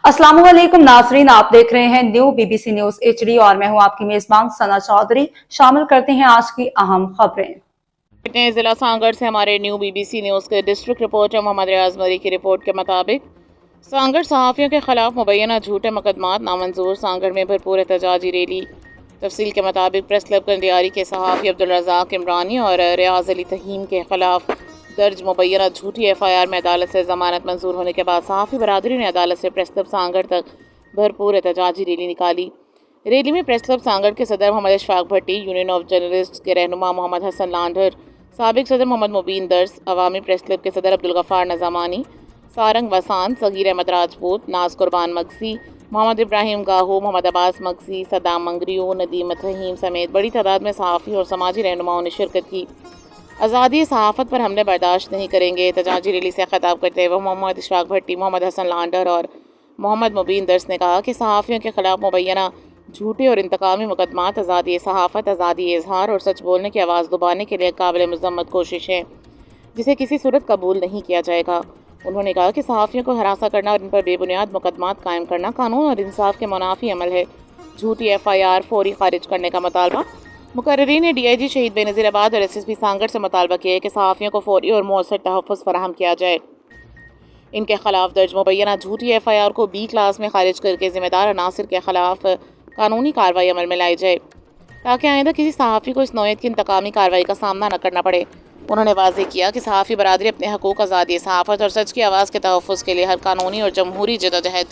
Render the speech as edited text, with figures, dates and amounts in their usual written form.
अस्सलाम वालेकुम नाजरीन, आप देख रहे हैं न्यू बीबीसी न्यूज एचडी और मैं हूं आपकी मेजबान सना चौधरी। शामिल करते हैं आज की अहम खबरें। जिला सांगड़ से हमारे न्यू बीबीसी न्यूज़ के डिस्ट्रिक्ट रिपोर्टर मोहम्मद रियाज मरी की रिपोर्ट के मुताबिक सांगड़ सहाफ़ियों के खिलाफ मुबैना झूठे मुकदमात नामंजूर। सांगड़ में भरपूर एहतजाजी रैली। तफसील के मुताबिक प्रेस क्लब कंडियारी के सहाफ़ी अब्दुल रज़ाक इमरानी और रियाज अली तहीम के खिलाफ दर्ज मुबैना झूठी FIR में अदालत से ज़मानत मंजूर होने के बाद सहाफ़ी बरादरी ने अदालत से प्रेस क्लब सांगड़ तक भरपूर एहतजाजी रैली निकाली। रैली में प्रेस क्लब सांगड़ के सदर मोहम्मद इशफाक भट्टी, यूनियन ऑफ जर्नलिस्ट के रहनुमा मोहम्मद हसन लांढर, साबिक सदर मोहम्मद मुबीन दर्स, अवामी प्रेस क्लब के सदर अब्दुल गफ़ार नज़ामानी, सारंग वसान, सगीर अहमद राजपूत, नाज कुर्बान मगसी, मोहम्मद इब्राहिम गाहू, मोहम्मद अब्बास मगसी, सदाम मंगरियो, नदीम तहीम समेत बड़ी तादाद में सहाफ़ी और समाजी रहनुमाओं ने शिरकत की। आज़ादी सहाफ़त पर हमले बर्दाश्त नहीं करेंगे। एहतजाजी रैली से खिताब करते हुए मोहम्मद इशफाक भट्टी, मोहम्मद हसन लांढर और मोहम्मद मुबीन दर्स ने कहा कि सहाफ़ियों के खिलाफ मुबैना झूठे और इंतकामी मुकदमात आज़ादी सहाफ़त, आज़ादी इजहार और सच बोलने की आवाज़ दबाने के लिए काबिल मज़म्मत कोशिश है, जिसे किसी सूरत कबूल नहीं किया जाएगा। उन्होंने कहा कि सहाफ़ियों को हरासा करना और इन पर बेबुनियाद मुकदमात कायम करना कानून और इंसाफ के मुनाफी अमल है। झूठी FIR फौरी खारिज करने का मुतालबा। मुकर्रीन ने DIG शहीद बेनज़ीराबाद और SSP सांगड़ से मुतालबा किया है कि सहाफ़ियों को फौरी और मौसर तहफ़्फ़ुज़ फराहम किया जाए। इनके खिलाफ दर्ज मुबैना झूठी FIR को B क्लास में खारिज करके ज़िम्मेदार अनासिर के खिलाफ कानूनी कार्रवाई अमल में लाई जाए, ताकि आइंदा किसी सहाफ़ी को इस नौयत की इंतकामी कार्रवाई का सामना न करना पड़े। उन्होंने वाज़ेह किया कि सहाफ़ी बरादरी अपने हकूक़, आज़ादी सहाफ़त और सच की आवाज़ के तहफ़्फ़ुज़ के लिए हर कानूनी और जमहूरी जदोजहद